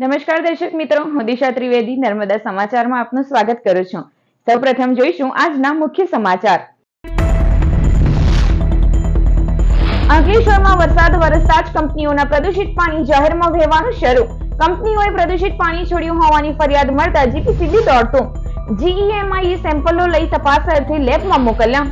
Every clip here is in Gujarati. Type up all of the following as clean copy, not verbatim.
નમસ્કાર દર્શક મિત્રો, હું દિશા ત્રિવેદી નર્મદા સમાચારમાં આપનું સ્વાગત કરું છું। સૌપ્રથમ જોઈશું આજના મુખ્ય સમાચાર। અંકલેશ્વરમાં વરસાદ વરસતા જ કંપનીઓના પ્રદૂષિત પાણી જાહેરમાં વહેવાનું શરૂ। કંપનીઓએ પ્રદૂષિત પાણી છોડ્યું હોવાની ફરિયાદ મળતા જીપીસીબી દોડતું। જીઈએમઆઈએ સેમ્પલો લઈ તપાસ અર્થે લેબમાં મોકલ્યા।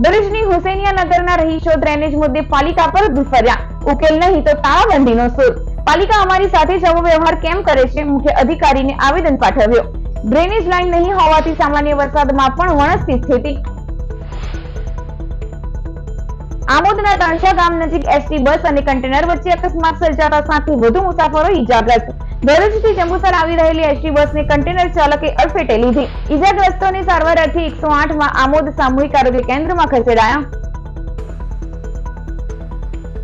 ભરૂચની હુસૈનિયા નગરના રહીશો ડ્રેનેજ મુદ્દે પાલિકા પર દુફર્યા। ઉકેલ નહીં તો તાળાબંધીનો સૂર। પાલિકા અમારી સાથે જ આવો વ્યવહાર કેમ કરે છે? મુખ્ય અધિકારીને આવેદન પાઠવ્યો। ડ્રેનેજ લાઈન નહીં હોવાથી સામાન્ય વરસાદમાં પણ વણસતી સ્થિતિ। આમોદના તણછા ગામ નજીક એસટી બસ અને કન્ટેનર વચ્ચે અકસ્માત સર્જાતા 7 થી વધુ મુસાફરો ઈજાગ્રસ્ત। ભરૂચથી જંબુસર આવી રહેલી એસટી બસને કન્ટેનર ચાલકે અડફેટે લીધી। ઈજાગ્રસ્તોને સારવાર અર્થે 108 માં આમોદ સામૂહિક આરોગ્ય કેન્દ્રમાં ખસેડાયા।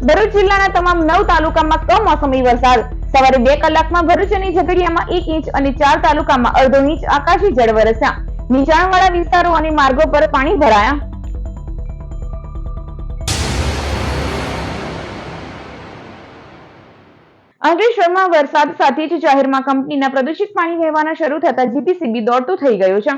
ભરૂચ જિલ્લાના તમામ 9 તાલુકામાં કમોસમી વરસાદ। સવારે 2 કલાકમાં ભરૂચ અને ઝઘડિયામાં 1 ઇંચ અને 4 તાલુકામાં અડધો ઇંચ આકાશી જળ વરસ્યા। નીચાણવાળા વિસ્તારો અને માર્ગો પર પાણી ભરાયા। અંકલેશ્વરમાં વરસાદ સાથે જ જાહેરમાં કંપનીના પ્રદૂષિત પાણી વહેવાના શરૂ થતા જીપીસીબી દોડતું થઈ ગયું છે।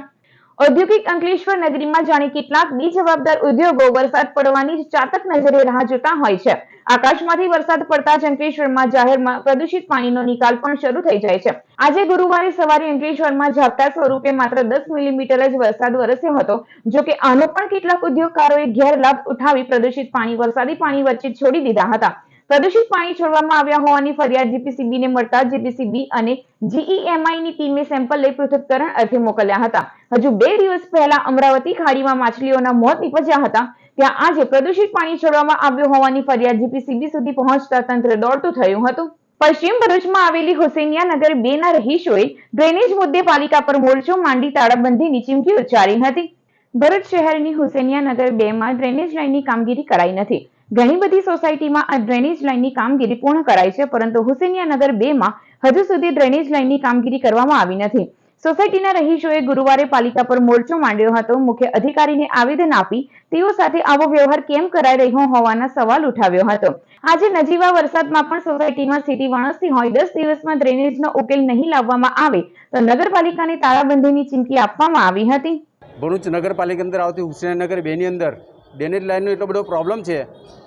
ઔદ્યોગિક અંકલેશ્વર નગરીમાં જાણે કેટલાક બેજવાબદાર ઉદ્યોગો વરસાદ પડવાની જ ચાતક નજરે રાહ જોતા હોય છે। આકાશમાંથી વરસાદ પડતા જ અંકલેશ્વરમાં જાહેરમાં પ્રદૂષિત પાણીનો નિકાલ પણ શરૂ થઈ જાય છે। આજે ગુરુવારે સવારે અંકલેશ્વરમાં ઝાપટા સ્વરૂપે માત્ર 10 મિલીમીટર જ વરસાદ વરસ્યો હતો। જો કે આનો પણ કેટલાક ઉદ્યોગકારોએ ગેરલાભ ઉઠાવી પ્રદૂષિત પાણી વરસાદી પાણી વચ્ચે છોડી દીધા હતા। પ્રદૂષિત પાણી છોડવામાં આવ્યા હોવાની ફરિયાદ જીપીસીબીને મળતા જીપીસીબી અને જીઈએમઆઈની ટીમે સેમ્પલ લઈ પૃથ્થકરણ અર્થે મોકલ્યા હતા। હજુ 2 દિવસ પહેલા અમરાવતી ખાડીમાં માછલીઓના મોત નીપજ્યા હતા, ત્યાં આજે પ્રદૂષિત પાણી છોડવામાં આવ્યું હોવાની ફરિયાદ જીપીસીબી સુધી પહોંચતા તંત્ર દોડતું થયું હતું। પશ્ચિમ ભરૂચમાં આવેલી હુસૈનિયા નગર 2 ના રહીશોએ ડ્રેનેજ મુદ્દે પાલિકા પર મોરચો માંડી તાળાબંધીની ચીમકી ઉચ્ચારી હતી। ભરૂચ શહેરની હુસૈનિયા નગર 2 માં ડ્રેનેજ લાઇનની કામગીરી કરાઈ નથી। ઘણી બધી સોસાયટીમાં આ ડ્રેનેજ લાઇનની કામગીરી પૂર્ણ કરાઈ છે, પરંતુ હુસૈનિયા નગર 2 માં હજુ સુધી ડ્રેનેજ લાઇનની કામગીરી કરવામાં આવી નથી। સોસાયટીના રહીશોએ ગુરુવારે પાલિકા પર મોરચો માંડ્યો હતો। મુખ્ય અધિકારીને આવેદન આપી તેઓ સાથે આવો વ્યવહાર કેમ કરાઈ રહ્યો હોવાના સવાલ ઉઠાવ્યો હતો। આજે નજીવા વરસાદમાં પણ સોસાયટીમાં સ્થિતિ વણસતી હોય 10 દિવસમાં ડ્રેનેજનો ઉકેલ નહીં લાવવામાં આવે તો નગરપાલિકાને તાળાબંધીની ચીમકી આપવામાં આવી હતી। ભરૂચ નગરપાલિકા અંદર આવતી હુસૈનિયા નગર 2 ની અંદર ડ્રેનેજ લાઇનનો એટલો બધો પ્રોબ્લેમ છે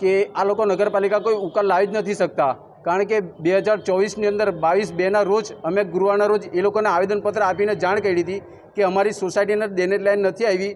કે આ લોકો નગરપાલિકા કોઈ ઉકેલ લાવી જ નથી શકતા। કારણ કે 2024ની અંદર 22/2ના રોજ અમે ગુરુવારના રોજ એ લોકોને આવેદનપત્ર આપીને જાણ કરી હતી કે અમારી સોસાયટીને ડ્રેનેજ લાઇન નથી આવી।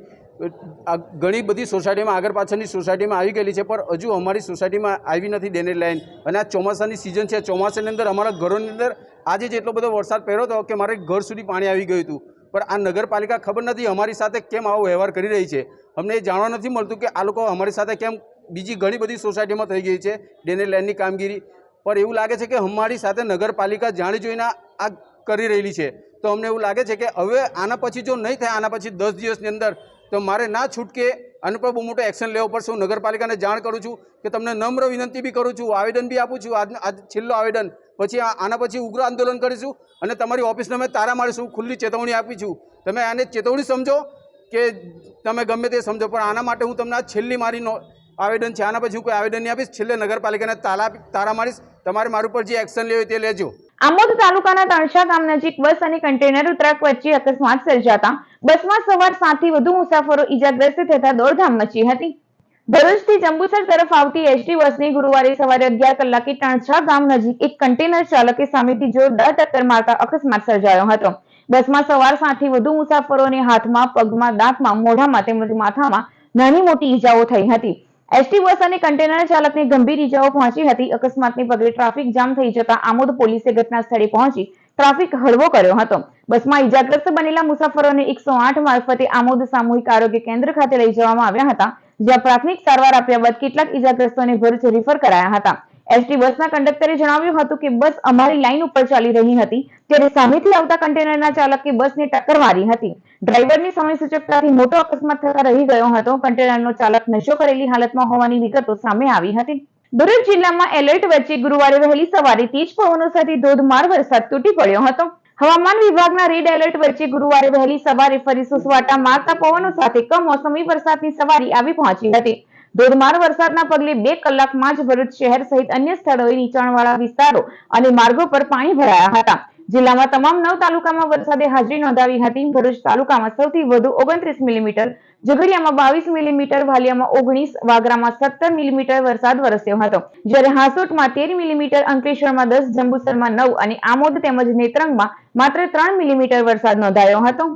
ઘણી બધી સોસાયટીમાં આગળ પાછળની સોસાયટીમાં આવી ગયેલી છે, પણ હજુ અમારી સોસાયટીમાં આવી નથી ડ્રેનેજ લાઇન। અને આ ચોમાસાની સિઝન છે, ચોમાસાની અંદર અમારા ઘરોની અંદર આજે જ એટલો બધો વરસાદ પડ્યો હતો કે મારે ઘર સુધી પાણી આવી ગયું હતું, પણ આ નગરપાલિકા ખબર નથી અમારી સાથે કેમ આવો વ્યવહાર કરી રહી છે। અમને એ જાણવા નથી મળતું કે આ લોકો અમારી સાથે કેમ બીજી ઘણી બધી સોસાયટીમાં થઈ ગઈ છે ડ્રેનેજ લાઇનની કામગીરી, પણ એવું લાગે છે કે અમારી સાથે નગરપાલિકા જાણી જોઈને આ કરી રહેલી છે। તો અમને એવું લાગે છે કે હવે આના પછી જો નહીં થાય, આના પછી 10 દિવસની અંદર તો મારે ના છૂટકે આના પર બહુ મોટો એક્શન લેવો પડશે। હું નગરપાલિકાને જાણ કરું છું કે તમને નમ્ર વિનંતી બી કરું છું, આવેદન બી આપું છું। આજ છેલ્લો આવેદન, પછી આના પછી ઉગ્ર આંદોલન કરીશું અને તમારી ઓફિસને અમે તારા મારીશું, ખુલ્લી ચેતવણી આપી છું। તમે આને ચેતવણી સમજો કે તમે ગમે તે સમજો, પણ આના માટે હું તમને આ છેલ્લી મારી આવેદન છે। આના પછી હું કોઈ આવેદન નહીં આપીશ। છેલ્લે નગરપાલિકાને તારા મારીશ। તમારે મારું પર જે એક્શન લેવું તે લેજો। આમોદ તાલુકાના તણછા ગામ નજીક બસ અને કન્ટેનર ટ્રક વચ્ચે અકસ્માત સર્જાતા બસમાં સવાર 7 થી વધુ મુસાફરો ઈજાગ્રસ્ત થતા દોડધામ મચી હતી। ભરૂચથી જંબુસર તરફ આવતી એસટી બસને ગુરુવારે સવારે 11 કલાકે તણછા ગામ નજીક એક કન્ટેનર ચાલકે સામેથી જોરદાર ટક્કર મારતા અકસ્માત સર્જાયો હતો। બસમાં સવાર 7 થી વધુ મુસાફરોને હાથમાં, પગમાં, દાંતમાં, મોઢામાં તેમજ માથામાં નાની મોટી ઈજાઓ થઈ હતી। એસટી બસ અને કન્ટેનર ચાલકને ગંભીર ઈજાઓ પહોંચી હતી। અકસ્માતને પગલે ટ્રાફિક જામ થઈ જતા આમોદ પોલીસે ઘટના સ્થળે પહોંચી ટ્રાફિક હળવો કર્યો હતો। બસમાં ઈજાગ્રસ્ત બનેલા મુસાફરોને 108 મારફતે આમોદ સામૂહિક આરોગ્ય કેન્દ્ર ખાતે લઈ જવામાં આવ્યા હતા, જ્યાં પ્રાથમિક સારવાર આપ્યા બાદ કેટલાક ઈજાગ્રસ્તોને ભરૂચ રિફર કરાયા હતા। એસટી બસના કંડક્ટરે જણાવ્યું હતું કે બસ અમારી લાઈન ઉપર ચાલી રહી હતી ત્યારે સામેથી આવતા કન્ટેનરના ચાલકે બસને ટક્કર મારી હતી। ડ્રાઈવરની સમય સૂચકતાથી મોટો અકસ્માત થતા રહી ગયો હતો। કન્ટેનરનો ચાલક નશો કરેલી હાલતમાં હોવાની વિગતો સામે આવી હતી। ભરૂચ જિલ્લામાં એલર્ટ વચ્ચે ગુરુવારે વહેલી સવારે તેજ પવનો સાથે ધોધમાર વરસાદ તૂટી પડ્યો હતો। હવામાન વિભાગના રેડ એલર્ટ વચ્ચે ગુરુવારે વહેલી સવારે ફરી સુસવાટા મારતા પવનો સાથે કમોસમી વરસાદની સવારી આવી પહોંચી હતી। ધોધમાર વરસાદના પગલે 2 કલાકમાં જ ભરૂચ શહેર સહિત અન્ય સ્થળોએ નીચાણવાળા વિસ્તારો અને માર્ગો પર પાણી ભરાયા હતા. જિલ્લામાં તમામ 9 તાલુકામાં વરસાદે હાજરી નોંધાવી હતી. ભરૂચ તાલુકામાં સૌથી વધુ 29 મિલીમીટર, ઝઘડિયામાં 22 મિલીમીટર, વાલિયામાં 19, વાગરામાં 17 મિલીમીટર વરસાદ વરસ્યો હતો, જ્યારે હાંસોટમાં 13 મિલીમીટર, અંકલેશ્વરમાં 10, જંબુસરમાં 9 અને આમોદ તેમજ નેત્રંગમાં માત્ર 3 મિલીમીટર વરસાદ નોંધાયો હતો.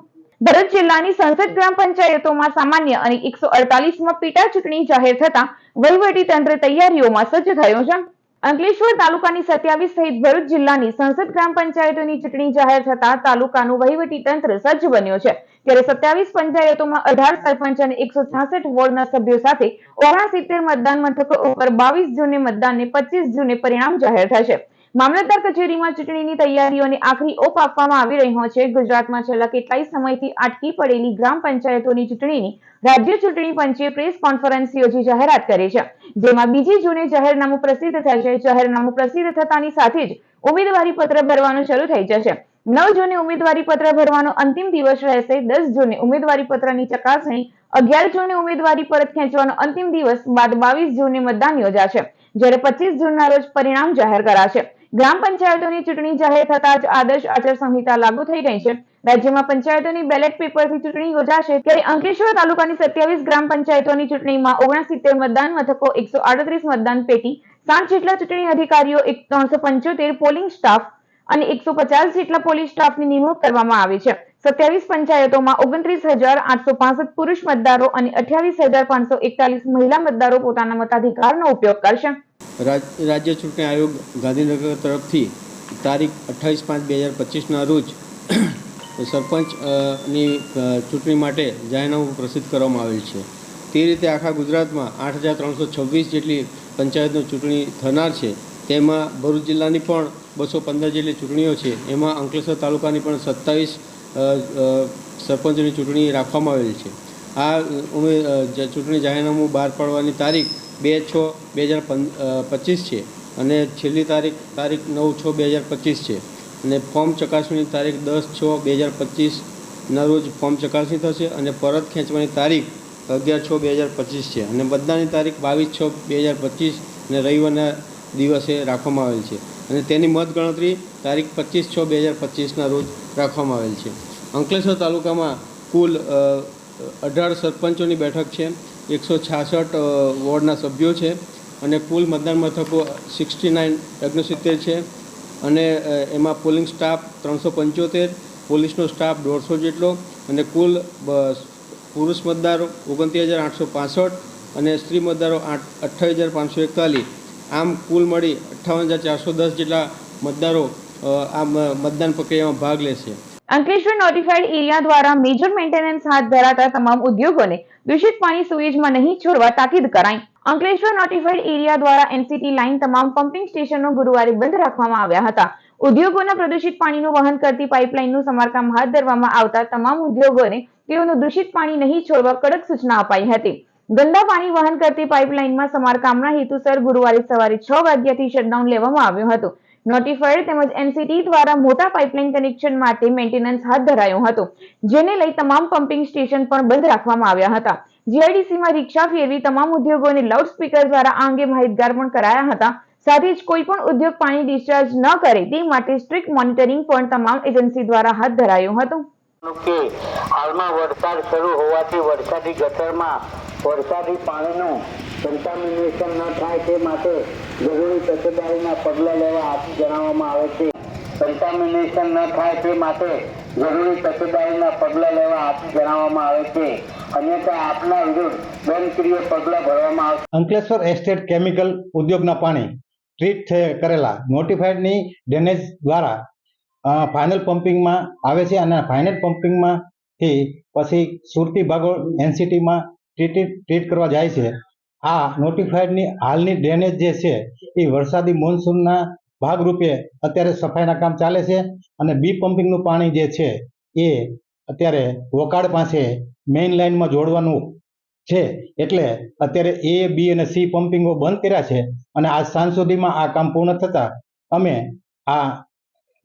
ભરૂચ જિલ્લાની સંસદ ગ્રામ પંચાયતોમાં સામાન્ય અને 148માં પેટા ચૂંટણી જાહેર થતા વહીવટી તંત્ર તૈયારીઓમાં સજ્જ થયું છે. અંકલેશ્વર તાલુકાની 27 સહિત ભરૂચ જિલ્લાની સંસદ ગ્રામ પંચાયતોની ચૂંટણી જાહેર થતા તાલુકાનું વહીવટી તંત્ર સજ્જ બન્યો છે. ત્યારે 27 પંચાયતોમાં 18 સરપંચ અને 166 વોર્ડના સભ્યો સાથે 69 મતદાન મથકો ઉપર 22 જૂને મતદાનને 25 જૂને પરિણામ જાહેર થશે. મામલતદાર કચેરીમાં ચૂંટણીની તૈયારીઓને આખરી ઓપ આપવામાં આવી રહ્યો છે. ગુજરાતમાં છેલ્લા કેટલાય સમયથી અટકી પડેલી ગ્રામ પંચાયતોની ચૂંટણીની રાજ્ય ચૂંટણી પંચે પ્રેસ કોન્ફરન્સ યોજી જાહેરાત કરી છે, જેમાં 2 જૂને જાહેરનામું પ્રસિદ્ધ થશે. જાહેરનામું પ્રસિદ્ધ થતાની સાથે જ ઉમેદવારી પત્ર ભરવાનું શરૂ થઈ જશે. 9 જૂને ઉમેદવારી પત્ર ભરવાનો અંતિમ દિવસ રહેશે. 10 જૂને ઉમેદવારી પત્રની ચકાસણી, 11 જૂને ઉમેદવારી પરત ખેંચવાનો અંતિમ દિવસ બાદ 22 જૂને મતદાન યોજાશે, જ્યારે 25 જૂનના રોજ પરિણામ જાહેર કરાશે. ગ્રામ પંચાયતોની ચૂંટણી જાહેર થતા જ આદર્શ આચાર સંહિતા લાગુ થઈ ગઈ છે. રાજ્યમાં પંચાયતોની બેલેટ પેપરથી ચૂંટણી યોજાશે, ત્યારે અંકલેશ્વર તાલુકાની 27 ગ્રામ પંચાયતોની ચૂંટણીમાં 69 મતદાન મથકો, 138 મતદાન પેટી, 7 જેટલા ચૂંટણી અધિકારીઓ, 375 પોલિંગ સ્ટાફ અને 150 જેટલા પોલીસ સ્ટાફની નિમણૂક કરવામાં આવી છે. 27 પંચાયતોમાં 29,865 પુરુષ મતદારો અને 28,541 મહિલા મતદારો પોતાના મતાધિકારનો ઉપયોગ કરશે. રાજ્ય ચૂંટણી આયોગ ગાંધીનગર તરફથી તારીખ 28/5/2025ના રોજ સરપંચની ચૂંટણી માટે જાહેરનામું પ્રસિદ્ધ કરવામાં આવેલ છે. તે રીતે આખા ગુજરાતમાં 8,326 જેટલી પંચાયતની ચૂંટણી થનાર છે. તેમાં ભરૂચ જિલ્લાની પણ 215 જેટલી ચૂંટણીઓ છે. એમાં અંકલેશ્વર તાલુકાની પણ 27 સરપંચની ચૂંટણી રાખવામાં આવેલી છે. આ ચૂંટણી જાહેરનામું બહાર પાડવાની તારીખ 2/6/2025 છે અને છેલ્લી તારીખ 9/6/2025 છે અને ફોર્મ ચકાસણીની તારીખ 10/6/2025ના રોજ ફોર્મ ચકાસણી થશે અને પરત ખેંચવાની તારીખ 11/6/2025 છે અને મતદાનની તારીખ 22/6/2025 અને રવિવારના દિવસે રાખવામાં આવેલ છે અને તેની મતગણતરી તારીખ 25/6/2025ના રોજ રાખવામાં આવેલ છે. અંકલેશ્વર તાલુકામાં કુલ 18 સરપંચોની બેઠક છે, 166 વોર્ડના સભ્યો છે અને કુલ મતદાન મથકો 69 છે અને એમાં પોલિંગ સ્ટાફ 375, પોલીસનો સ્ટાફ 150 જેટલો અને કુલ પુરુષ મતદારો 29,865 અને સ્ત્રી મતદારો 28,541. આમ કુલ મળી 58,410 જેટલા મતદારો આ મતદાન પ્રક્રિયામાં ભાગ લેશે. અંકલેશ્વર નોટિફાઈડ એરિયા દ્વારા મેજર મેન્ટેનન્સ હાથ ધરાતા તમામ ઉદ્યોગોને દૂષિત પાણી સુએજમાં નહીં છોડવા તાકીદ કરાઈ. અંકલેશ્વર નોટિફાઈડ એરિયા દ્વારા એનસીટી લાઇન તમામ પમ્પિંગ સ્ટેશનો ગુરુવારે બંધ રાખવામાં આવ્યા હતા. ઉદ્યોગોના પ્રદૂષિત પાણીનું વહન કરતી પાઇપલાઇનનું સમારકામ હાથ ધરવામાં આવતા તમામ ઉદ્યોગોને તેઓનું દૂષિત પાણી નહીં છોડવા કડક સૂચના અપાઈ હતી. ગંદા પાણી વહન કરતી પાઇપલાઇનમાં સમારકામના હેતુસર ગુરુવારે સવારે 6 વાગ્યાથી શટડાઉન લેવામાં આવ્યું હતું. નોટિફાઈડ તેમજ એનસીટી દ્વારા મોટા પાઇપલાઇન કનેક્શન માટે મેન્ટેનન્સ હાથ ધરાયું હતું, જેને લઈ તમામ પમ્પિંગ સ્ટેશન પણ બંધ રાખવામાં આવ્યા હતા. જીઆઈડીસીમાં રિક્ષા ફેરવી તમામ ઉદ્યોગોને લાઉડસ્પીકર દ્વારા આ અંગે માહિતગાર પણ કરાયા હતા. સાથે જ કોઈ પણ ઉદ્યોગ પાણી ડિસ્ચાર્જ ન કરે તે માટે સ્ટ્રિક્ટ મોનિટરિંગ પણ તમામ એજન્સી દ્વારા હાથ ધરાયું હતું. હાલમાં વરસાદ શરૂ હોવાથી વરસાદી ગટરમાં વરસાદી પાણીનું કન્ટામિનેશન ન થાય તે માટે જરૂરી તકેદારીના પગલાં લેવા આપી જણાવવામાં આવે છે. કન્ટામિનેશન ન થાય તે માટે જરૂરી તકેદારીના પગલાં લેવા આપી જણાવવામાં આવે છે. અન્યથા આપના વિરુદ્ધ દંડનીય પગલાં ભરવામાં આવશે. અંકલેશ્વર એસ્ટેટ કેમિકલ ઉદ્યોગના પાણી ટ્રીટ કરેલા નોટિફાઈડની ડ્રેનેજ દ્વારા ફાઇનલ પમ્પિંગમાં આવે છે અને ફાઇનલ પમ્પિંગમાંથી પછી સુરતી ભાગો એનસીટીમાં ટ્રીટ કરવા જાય છે. આ નોટિફાઈડની હાલની ડ્રેનેજ જે છે એ વરસાદી મોન્સૂનના ભાગરૂપે અત્યારે સફાઈના કામ ચાલે છે અને બી પમ્પિંગનું પાણી જે છે એ અત્યારે વોકાડ પાસે મેઇન લાઇનમાં જોડવાનું છે. એટલે અત્યારે એ, બી અને સી પમ્પિંગો બંધ કર્યા છે અને આજ સાંજ સુધીમાં આ કામ પૂર્ણ થતાં અમે આ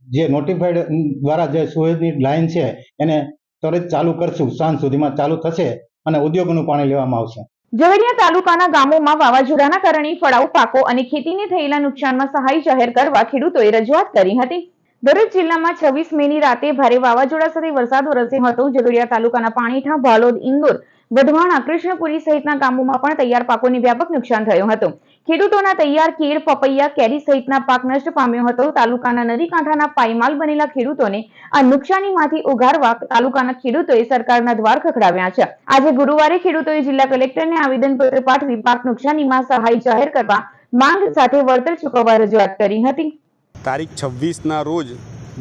જે નોટિફાઈડ દ્વારા જે સુએજની લાઇન છે એને ત્વરિત ચાલુ કરશું. સાંજ સુધીમાં ચાલુ થશે અને ઉદ્યોગોનું પાણી લેવામાં આવશે. ઝઘડિયા તાલુકાના ગામોમાં વાવાઝોડાના કારણે ફળાઉ પાકો અને ખેતીને થયેલા નુકસાનમાં સહાય જાહેર કરવા ખેડૂતોએ રજૂઆત કરી હતી. ભરૂચ જિલ્લામાં 26 મેની રાતે ભારે વાવાઝોડા સાથે વરસાદ વરસ્યો હતો. ઝઘડિયા તાલુકાના પાણીઠા, ભાલોદ, ઇન્દોર, વઢવાણ, કૃષ્ણપુરી સહિતના ગામોમાં પણ તૈયાર પાકોને વ્યાપક નુકસાન થયું હતું. ખેડૂતોના તૈયાર કેળ, પપૈયા, કેરી સહિતના પાક નષ્ટ પામ્યો હતો. તાલુકાના નદી કાંઠાના પાયમાલ બનેલા ખેડૂતોને આ નુકસાનીમાંથી ઉગારવા તાલુકાના ખેડૂતોએ સરકારના દ્વાર ખખડાવ્યા છે. આજે ગુરુવારે ખેડૂતોએ જિલ્લા કલેક્ટરને આવેદનપત્ર પાઠવી પાક નુકસાનીમાં સહાય જાહેર કરવા માંગ સાથે વળતર ચૂકવવા રજૂઆત કરી હતી. તારીખ 26ના રોજ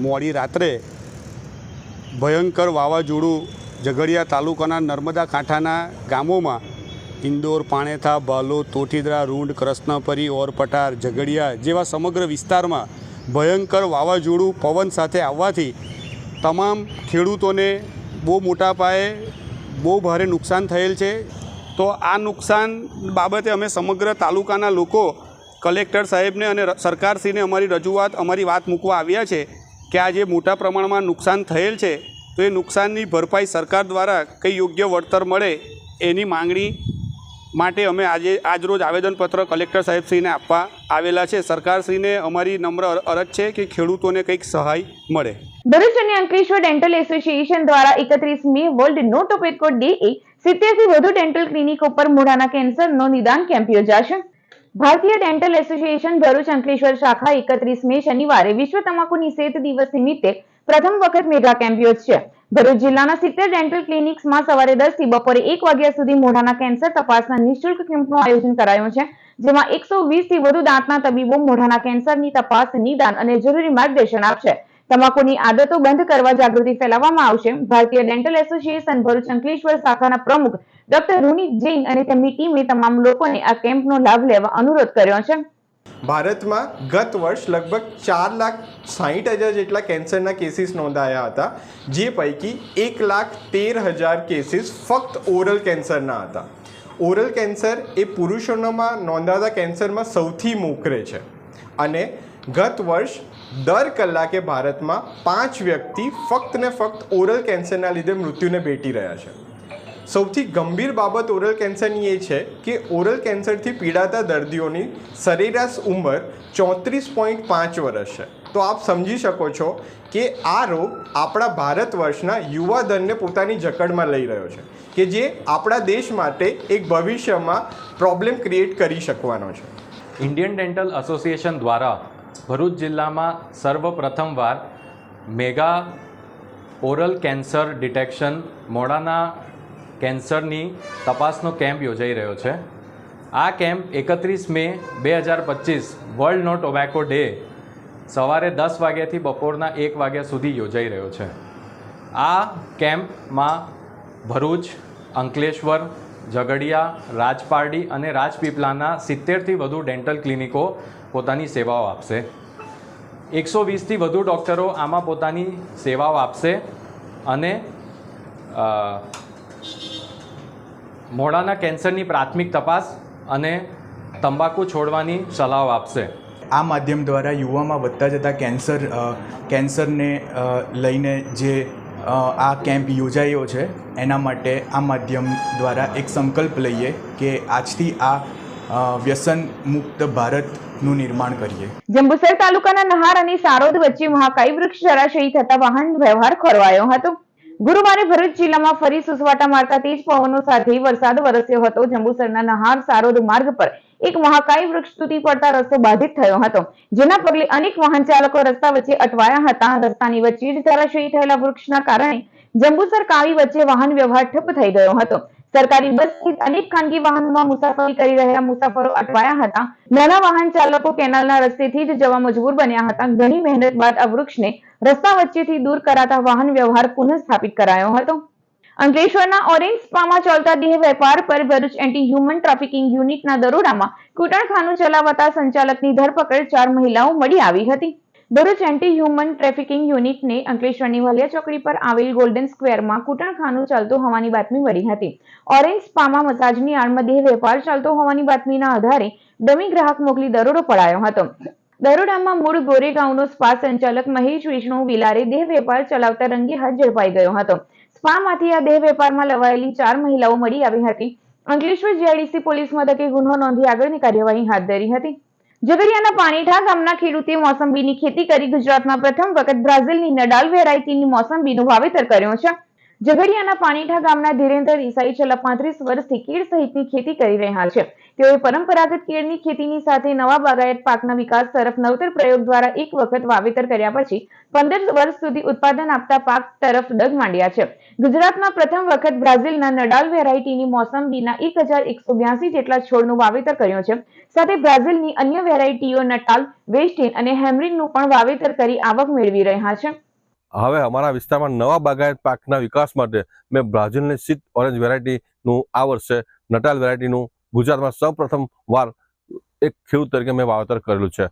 મોડી રાત્રે ભયંકર વાવાઝોડું ઝઘડિયા તાલુકાના નર્મદા કાંઠાના ગામોમાં ઇન્દોર, પાણેથા, ભાલોદ, તોઠીદરા, રૂંડ, કૃષ્ણપરી, ઓરપટાર, ઝઘડિયા જેવા સમગ્ર વિસ્તારમાં ભયંકર વાવાઝોડું પવન સાથે આવવાથી તમામ ખેડૂતોને બહુ મોટા પાયે બહુ ભારે નુકસાન થયેલ છે. તો આ નુકસાન બાબતે અમે સમગ્ર તાલુકાના લોકો કલેક્ટર સાહેબને અને સરકારશ્રીને અમારી રજૂઆત, અમારી વાત મૂકવા આવ્યા છે કે આ જે મોટા પ્રમાણમાં નુકસાન થયેલ છે તો એ નુકસાનની ભરપાઈ સરકાર દ્વારા કંઈ યોગ્ય વળતર મળે એની માંગણી માટે અમે આજરોજ આવેદનપત્ર કલેક્ટર સાહેબશ્રીને આપવા આવેલા છે. સરકારશ્રીને અમારી નમ્ર અરજ છે કે ખેડૂતોને કંઈક સહાય મળે. ભરૂચ અને અંકલેશ્વર ડેન્ટલ એસોસિએશન દ્વારા 31 મે વર્લ્ડ નો ટોબેકો ડે એ 70 થી વધુ ડેન્ટલ ક્લિનિકો પર મોઢાના કેન્સરનો નિદાન કેમ્પ યોજાશે. ભારતીય ડેન્ટલ એસોસિએશન ભરૂચ અંકલેશ્વર શાખા 31 મે શનિવારે વિશ્વ તમાકુ નિષેધ દિવસ નિમિત્તે પ્રથમ વખત મેગા કેમ્પ યોજશે. ભરૂચ જિલ્લાના 70 ડેન્ટલ ક્લિનિક્સમાં સવારે 10 થી બપોરે 1 વાગ્યા સુધી મોઢાના કેન્સર તપાસના નિઃશુલ્ક કેમ્પનું આયોજન કરાયું છે, જેમાં 120 થી વધુ દાંતના તબીબો મોઢાના કેન્સરની તપાસ, નિદાન અને જરૂરી માર્ગદર્શન આપશે. તમાકુની આદતો બંધ કરવા જાગૃતિ ફેલાવવામાં આવશે. ભારતીય ડેન્ટલ એસોસિએશન ભરૂચ અંકલેશ્વર શાખાના પ્રમુખ ડોક્ટર રૂની જૈન અને તેમની ટીમે તમામ લોકોને આ કેમ્પનો લાભ લેવા અનુરોધ કર્યો છે. ભારતમાં ગત વર્ષ લગભગ 4,60,000 જેટલા કેન્સરના કેસીસ નોંધાયા હતા, જે પૈકી 1,13,000 કેસીસ ફક્ત ઓરલ કેન્સરના હતા. ઓરલ કેન્સર એ પુરુષોમાં નોંધાતા કેન્સરમાં સૌથી મોખરે છે અને ગત વર્ષ દર કલાકે ભારતમાં 5 વ્યક્તિ ફક્ત ને ફક્ત ઓરલ કેન્સરના લીધે મૃત્યુને ભેટી રહ્યા છે. સૌથી ગંભીર બાબત ઓરલ કેન્સરની એ છે કે ઓરલ કેન્સરથી પીડાતા દર્દીઓની સરેરાશ ઉંમર 34.5 વર્ષ છે. તો આપ સમજી શકો છો કે આ રોગ આપણા ભારત વર્ષના યુવા ધનને પોતાની જકડમાં લઈ રહ્યો છે, કે જે આપણા દેશ માટે એક ભવિષ્યમાં પ્રોબ્લેમ ક્રિએટ કરી શકવાનો છે. ઇન્ડિયન ડેન્ટલ એસોસિએશન દ્વારા ભરૂચ જિલ્લામાં સર્વપ્રથમવાર મેગા ઓરલ કેન્સર ડિટેક્શન મોઢાના કેન્સરની તપાસનો કેમ્પ યોજાઈ રહ્યો છે. આ કેમ્પ 31 મે 2025 વર્લ્ડ નો ટોબેકો ડે સવારે 10 વાગ્યાથી બપોરના 1 વાગ્યા સુધી યોજાઈ રહ્યો છે. આ કેમ્પમાં ભરૂચ, અંકલેશ્વર, ઝઘડિયા, રાજપારડી અને રાજપીપળાના 70થી વધુ ડેન્ટલ ક્લિનિકો પોતાની સેવાઓ આપશે. 120થી વધુ ડૉક્ટરો આમાં પોતાની સેવાઓ આપશે અને મોઢાના કેન્સરની પ્રાથમિક તપાસ અને તંબાકુ છોડવાની સલાહ આપશે. આ માધ્યમ દ્વારા યુવામાં વધતા જતા કેન્સરને લઈને જે આ કેમ્પ યોજાયો છે, એના માટે આ માધ્યમ દ્વારા એક સંકલ્પ લઈએ કે આજથી આ વ્યસન મુક્ત ભારતનું નિર્માણ કરીએ. જંબુસર તાલુકાના નહાર અને સારોદ વચ્ચે મહાકાય વૃક્ષ ધરાશયી થતા વાહન વ્યવહાર ખોરવાયો હતો. ગુરુવારે ભરૂચ જિલ્લામાં ફરી સુસવાટા મારતા તેજ પવનો સાથે વરસાદ વરસ્યો હતો. જંબુસરના નહાર સારોદ માર્ગ પર એક મહાકાય વૃક્ષ તૂટી પડતા રસ્તો બાધિત થયો હતો, જેના પગલે અનેક વાહન ચાલકો રસ્તા વચ્ચે અટવાયા હતા. રસ્તાની વચ્ચે જ ધરાશયી થયેલા વૃક્ષના કારણે જંબુસર કાવી વચ્ચે વાહન વ્યવહાર ઠપ થઈ ગયો હતો. સરકારી બસ સહિત અનેક ખાનગી વાહનોમાં મુસાફરી કરી રહેલા મુસાફરો અટવાયા હતા. નાના વાહન ચાલકો કેનાલના રસ્તેથી જ જવા મજબૂર બન્યા હતા. ઘણી મહેનત બાદ આ વૃક્ષને રસ્તા વચ્ચેથી દૂર કરાતા વાહન વ્યવહાર પુનઃસ્થાપિત કરાયો હતો. અંકલેશ્વરના ઓરેન્જ સ્પામાં ચાલતા દેહ વેપાર પર ભરૂચ એન્ટી હ્યુમન ટ્રાફિકિંગ યુનિટના દરોડામાં કૂટણખાનું ચલાવતા સંચાલકની ધરપકડ 4 મહિલાઓ મળી આવી હતી. ભરૂચ એન્ટી હ્યુમન ટ્રાફિકિંગ યુનિટને અંકલેશ્વરની વાલિયા ચોકડી પર આવેલ ગોલ્ડન સ્ક્વેરમાં કૂટણખાનું ચાલતું હોવાની બાતમી મળી હતી. ઓરેન્જ સ્પામાં મસાજની આડમાં દેહ વેપાર ચાલતો હોવાની બાતમીના આધારે ડમી ગ્રાહક મોકલી દરોડો પડાયો હતો. દરોડામાં મૂળ ગોરેગાંવનો સ્પા સંચાલક મહેશ વિષ્ણુ વિલારે દેહ વેપાર ચલાવતા રંગે હાથ ઝડપાઈ ગયો હતો. સ્પામાંથી આ દેહ વેપારમાં લવાયેલી 4 મહિલાઓ મળી આવી હતી. અંકલેશ્વર જીઆઈડીસી પોલીસ મથકે ગુનો નોંધી આગળની કાર્યવાહી હાથ ધરી હતી. ઝઘડિયાના પાણીઠા ગામના ખેડૂતે મોસંબીની ખેતી કરી ગુજરાતમાં પ્રથમ વખત બ્રાઝિલની નડાલ વેરાયટીની મોસંબીનું વાવેતર કર્યું છે. ઝઘડિયાના પાણીઠા ગામના ધીરેન્દ્ર ઈસાઈ છેલ્લા 35 વર્ષથી કેળ સહિતની ખેતી કરી રહ્યા છે. તેઓએ પરંપરાગત કેળની ખેતીની સાથે નવા બાગાયત પાકના વિકાસ તરફ નવતર પ્રયોગ દ્વારા એક વખત વાવેતર કર્યા પછી 15 વર્ષ સુધી ઉત્પાદન આપતા પાક તરફ ડગ માંડ્યા છે. ગુજરાતમાં પ્રથમ વખત બ્રાઝિલના નડાલ વેરાયટીની મોસંબીના 1182 જેટલા છોડનું વાવેતર કર્યું છે. સાથે બ્રાઝિલની અન્ય વેરાયટીઓ નટાલ, વેસ્ટિન અને હેમરિનનું પણ વાવેતર કરી આવક મેળવી રહ્યા છે. હવે અમારા વિસ્તારમાં નવા બાગાયત પાકના વિકાસ માટે મેં બ્રાઝિલની સીટ ઓરેન્જ વેરાયટીનું આ વર્ષે નટાલ વેરાયટીનું ગુજરાતમાં સૌપ્રથમ વાર એક ખેડૂત તરીકે મેં વાવેતર કરેલું છે.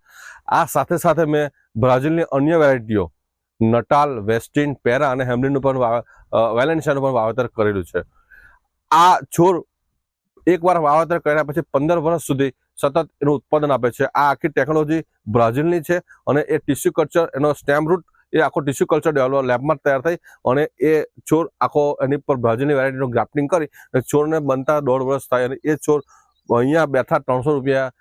આ સાથે સાથે મેં બ્રાઝિલની અન્ય વેરાયટીઓ નટાલ, વેસ્ટિન, પેરા અને હેમલિનનું પણ વેલેન્સિયાનું પણ વાવેતર કરેલું છે. આ છોડ એકવાર વાવેતર કર્યા પછી 15 વર્ષ સુધી સતત એનું ઉત્પાદન આપે છે. આ આખી ટેકનોલોજી બ્રાઝિલની છે અને એ ટિશ્યુ કલ્ચર, એનો સ્ટેમ રૂટ એ આખો ટિશ્યુ કલ્ચર ડેવલપ લેબમાં તૈયાર થઈ અને એ છોડ આખો એની પર બ્રાઝિલની વેરાયટીનું ગ્રાફ્ટિંગ કરી છોડને બનતા 1.5 વર્ષ થાય અને એ છોડ અહીંયા બેઠા 300 રૂપિયા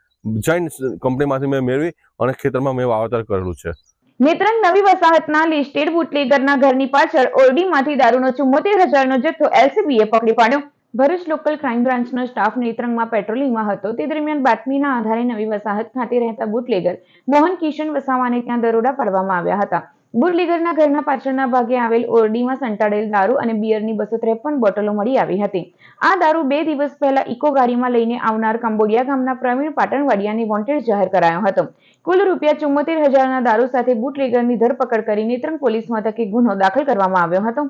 જૈન કંપનીમાંથી મેં મેળવી અને ખેતરમાં મેં વાવેતર કરેલું છે. નેત્રંગ નવી વસાહતના લિસ્ટેડ બુટલેગરના ઘરની પાછળ ઓરડીમાંથી દારૂનો 74,000નો જથ્થો એલસીબીએ પકડી પાડ્યો. ભરૂચ લોકલ ક્રાઇમ બ્રાન્ચનો સ્ટાફ નેત્રંગમાં પેટ્રોલિંગમાં હતો. તે દરમિયાન બાતમીના આધારે નવી વસાહત ખાતે રહેતા બુટલેગર મોહન કિશન વસાવાને ત્યાં દરોડા પાડવામાં આવ્યા હતા. બુટલેગરના ઘરના પાછળના ભાગે આવેલ ઓરડીમાં સંતાડેલ દારૂ અને બિયરની 253 બોટલો મળી આવી હતી. આ દારૂ 2 દિવસ પહેલા ઇકો ગાડીમાં લઈને આવનાર કંબોડિયા ગામના પ્રવીણ પાટણવાડિયાને વોન્ટેડ જાહેર કરાયો હતો. કુલ ₹74,000ના દારૂ સાથે બુટલેગરની ધરપકડ કરી નેત્રંગ પોલીસ મથકે ગુનો દાખલ કરવામાં આવ્યો હતો.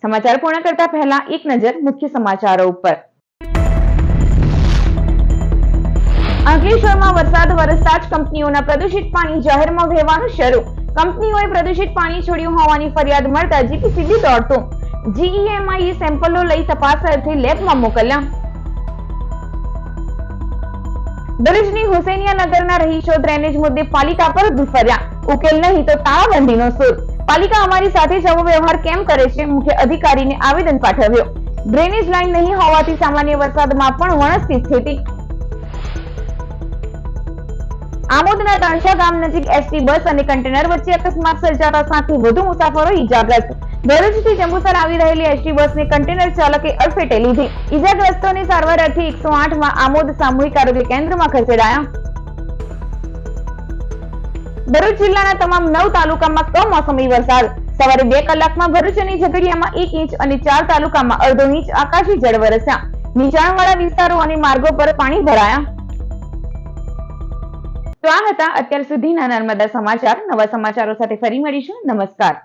સમાચાર પૂર્ણ કરતા પહેલા એક નજર મુખ્ય સમાચારો ઉપર. અંકલેશ્વરમાં વરસાદ વરસતા જ કંપનીઓના પ્રદૂષિત પાણી જાહેરમાં વહેવાનું શરૂ. કંપનીઓએ પ્રદૂષિત પાણી છોડ્યું હોવાની ફરિયાદ મળતા જીપીસીબી દોડતું. જીઈએમઆઈએ સેમ્પલો લઈ તપાસ અર્થે લેબમાં મોકલ્યા. ભરૂચની હુસૈનિયા નગરના રહીશો ડ્રેનેજ મુદ્દે પાલિકા પર દુફર્યા. ઉકેલ નહીં તો તાળાબંધીનો સૂર. પાલિકા અમારી સાથે જ આવો વ્યવહાર કેમ કરે છે? મુખ્ય અધિકારીને આવેદન પાઠવ્યો. ડ્રેનેજ લાઈન નહીં હોવાથી સામાન્ય વરસાદમાં પણ વણસતી સ્થિતિ. આમોદના તણછા ગામ નજીક એસટી બસ અને કન્ટેનર વચ્ચે અકસ્માત સર્જાતા 7થી વધુ મુસાફરો ઈજાગ્રસ્ત. ભરૂચથી જંબુસર આવી રહેલી એસટી બસને કન્ટેનર ચાલકે અડફેટે લીધી. ઈજાગ્રસ્તોને સારવાર અર્થે 108માં આમોદ સામૂહિક આરોગ્ય કેન્દ્રમાં ખસેડાયા. ભરૂચ જિલ્લાના તમામ 9 તાલુકામાં કમોસમી વરસાદ. સવારે 2 કલાકમાં ભરૂચ અને ઝઘડિયામાં 1 ઇંચ અને 4 તાલુકામાં અડધો ઇંચ આકાશી જળ વરસ્યા. નીચાણવાળા વિસ્તારો અને માર્ગો પર પાણી ભરાયા. તો આ હતા અત્યાર સુધીના નર્મદા સમાચાર. નવા સમાચારો સાથે ફરી મળીશું. નમસ્કાર.